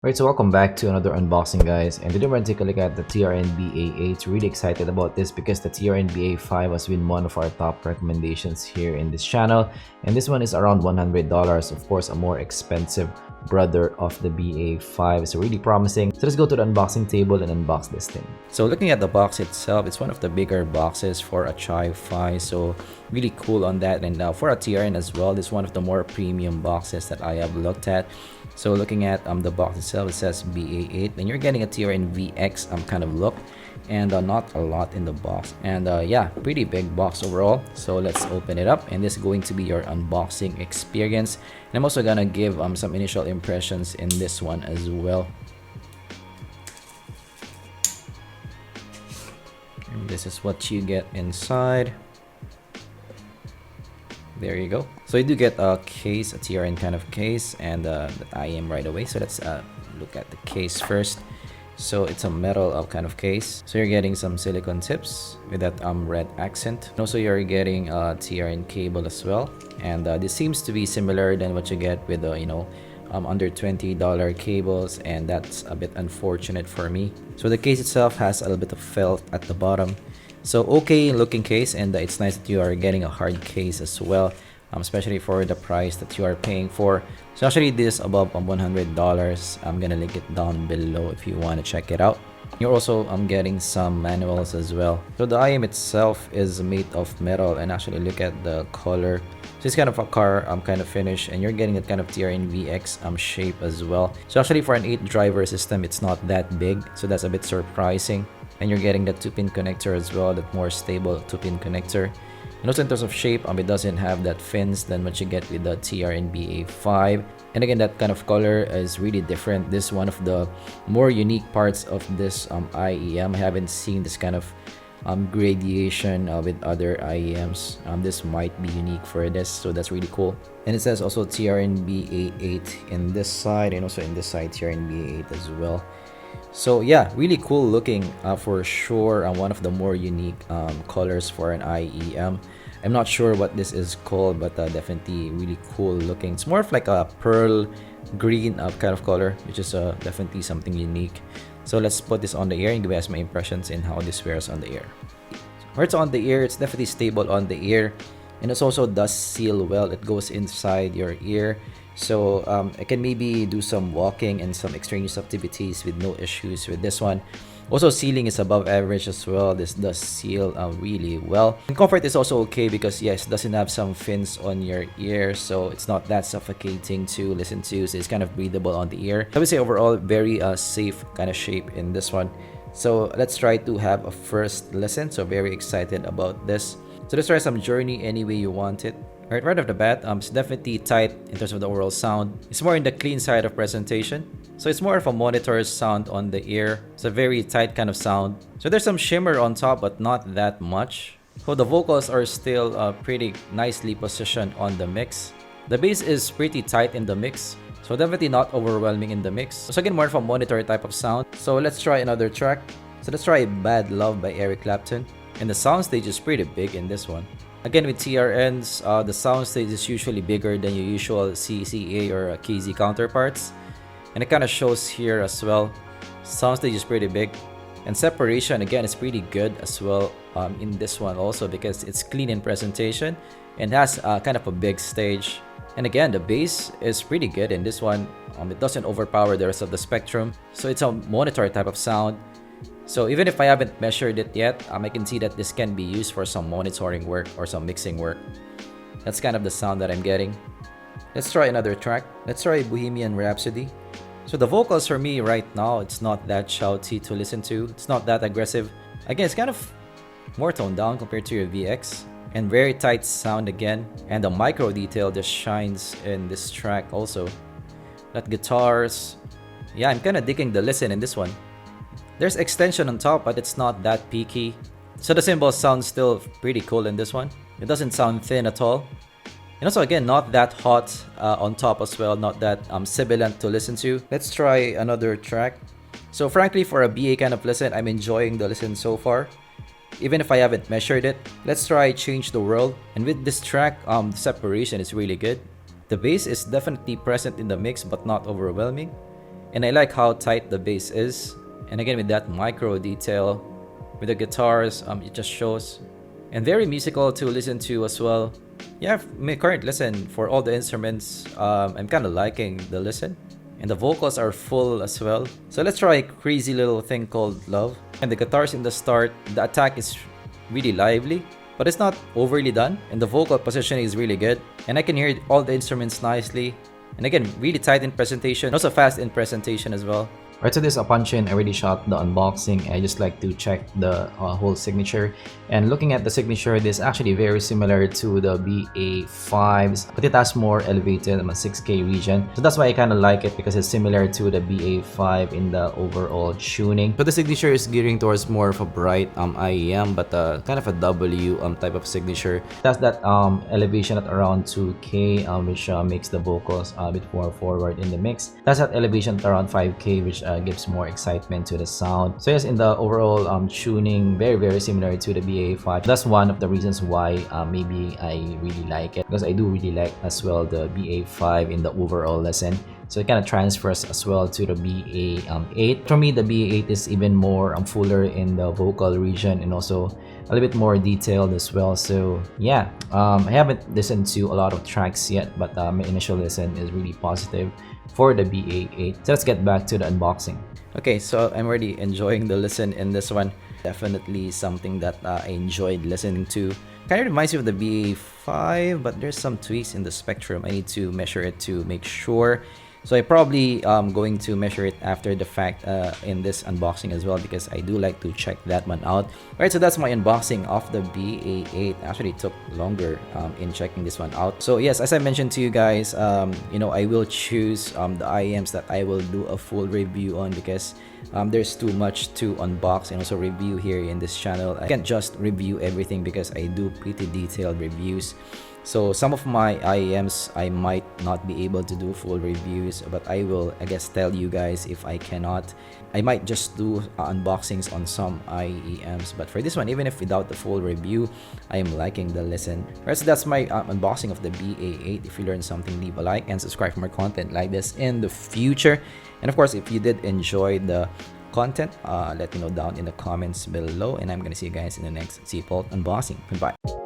Alright, so welcome back to another unboxing, guys, and today we're going to take a look at the TRN BA8. Really excited about this because the TRN BA5 has been one of our top recommendations here in this channel, and this one is around $100, of course a more expensive brother of the BA5. So really promising. So let's go to the unboxing table and unbox this thing. So looking at the box itself, it's one of the bigger boxes for a Chi-Fi, so really cool on that. And for a TRN as well, this is one of the more premium boxes that I have looked at. So looking at the box itself, it says BA8, and you're getting a TRN VX kind of look, and not a lot in the box. And yeah, pretty big box overall. So let's open it up, and this is going to be your unboxing experience. And I'm also gonna give some initial impressions in this one as well. And this is what you get inside. There you go. So you do get a case, a TRN kind of case, and that I am right away. So let's look at the case first. So it's a metal kind of case. So you're getting some silicone tips with that red accent. And also you're getting a TRN cable as well. And this seems to be similar than what you get with the under $20 cables, and that's a bit unfortunate for me. So the case itself has a little bit of felt at the bottom. So okay looking case, and it's nice that you are getting a hard case as well, especially for the price that you are paying for. So actually this above $100. I'm gonna link it down below if you want to check it out. You're also getting some manuals as well. So the IM itself is made of metal, and actually look at the color. So it's kind of a car kind of finish, and you're getting that kind of TRN VX shape as well. So actually for an 8 driver system, it's not that big, so that's a bit surprising. And you're getting the 2-pin connector as well, that more stable 2-pin connector. And also in terms of shape, it doesn't have that fins than what you get with the TRN BA5. And again, that kind of color is really different. This is one of the more unique parts of this IEM. I haven't seen this kind of gradation with other IEMs. This might be unique for this, so that's really cool. And it says also TRN BA8 in this side, and also in this side TRN BA8 as well. So yeah, really cool looking for sure, and one of the more unique colors for an IEM. I'm not sure what this is called, but definitely really cool looking. It's more of like a pearl green kind of color, which is definitely something unique. So let's put this on the ear and give us my impressions in how this wears on the ear. Where it's on the ear, it's definitely stable on the ear, and it also does seal well. It goes inside your ear. So I can maybe do some walking and some extraneous activities with no issues with this one. Also, sealing is above average as well. This does seal really well. And comfort is also okay because yes, it doesn't have some fins on your ear, so it's not that suffocating to listen to. So it's kind of breathable on the ear. I would say overall very safe kind of shape in this one. So let's try to have a first listen. So very excited about this. So let's try some Journey any way you want it. Right off the bat, it's definitely tight in terms of the overall sound. It's more in the clean side of presentation. So it's more of a monitor sound on the ear. It's a very tight kind of sound. So there's some shimmer on top, but not that much. So the vocals are still pretty nicely positioned on the mix. The bass is pretty tight in the mix, so definitely not overwhelming in the mix. So again, more of a monitor type of sound. So let's try another track. So let's try Bad Love by Eric Clapton. And the soundstage is pretty big in this one. Again, with TRNs, the soundstage is usually bigger than your usual CCA or KZ counterparts. And it kind of shows here as well. Soundstage is pretty big. And separation, again, is pretty good as well in this one also, because it's clean in presentation and has kind of a big stage. And again, the bass is pretty good in this one. It doesn't overpower the rest of the spectrum. So it's a monitor type of sound. So even if I haven't measured it yet, I can see that this can be used for some monitoring work or some mixing work. That's kind of the sound that I'm getting. Let's try another track. Let's try Bohemian Rhapsody. So the vocals for me right now, it's not that shouty to listen to. It's not that aggressive. Again, it's kind of more toned down compared to your VX. And very tight sound again. And the micro detail just shines in this track also. That guitars. Yeah, I'm kind of digging the listen in this one. There's extension on top, but it's not that peaky. So the cymbals sound still pretty cool in this one. It doesn't sound thin at all. And also again, not that hot on top as well, not that sibilant to listen to. Let's try another track. So frankly, for a BA kind of listen, I'm enjoying the listen so far, even if I haven't measured it. Let's try Change the World. And with this track, the separation is really good. The bass is definitely present in the mix, but not overwhelming. and I like how tight the bass is. And again, with that micro detail with the guitars, it just shows, and very musical to listen to as well. Yeah, my current listen for all the instruments, I'm kind of liking the listen, and the vocals are full as well. So let's try a crazy little thing called Love. And the guitars in the start, the attack is really lively, but it's not overly done, and the vocal positioning is really good, and I can hear all the instruments nicely. And again, really tight in presentation, also fast in presentation as well. Right, so this is a punch-in. I already shot the unboxing. I just like to check the whole signature. And looking at the signature, this is actually very similar to the BA5s, but it has more elevated 6K region. So that's why I kind of like it, because it's similar to the BA5 in the overall tuning. So the signature is gearing towards more of a bright IEM, but kind of a W type of signature. That's that elevation at around 2K, which makes the vocals a bit more forward in the mix. That's that elevation at around 5K, which gives more excitement to the sound. So yes, in the overall tuning, very similar to the BA5. That's one of the reasons why maybe I really like it, because I do really like as well the BA5 in the overall listen. So it kind of transfers as well to the BA8. For me, the BA8 is even more fuller in the vocal region, and also a little bit more detailed as well. So yeah, I haven't listened to a lot of tracks yet, but my initial listen is really positive for the BA8. So let's get back to the unboxing. Okay, so I'm already enjoying the listen in this one. Definitely something that I enjoyed listening to. Kind of reminds me of the BA5, but there's some tweaks in the spectrum. I need to measure it to make sure. So I probably going to measure it after the fact in this unboxing as well, because I do like to check that one out. Alright, so that's my unboxing of the BA8. Actually, it took longer in checking this one out. So yes, as I mentioned to you guys, you know, I will choose the IEMs that I will do a full review on, because there's too much to unbox and also review here in this channel. I can't just review everything because I do pretty detailed reviews. So some of my IEMs I might not be able to do full reviews, but I will, I guess, tell you guys if I cannot. I might just do unboxings on some IEMs, but for this one, even if without the full review, I am liking the listen. Alright, so that's my unboxing of the BA8. If you learned something, leave a like and subscribe for more content like this in the future. And of course, if you did enjoy the content, let me know down in the comments below, and I'm gonna see you guys in the next zpolt unboxing. Goodbye.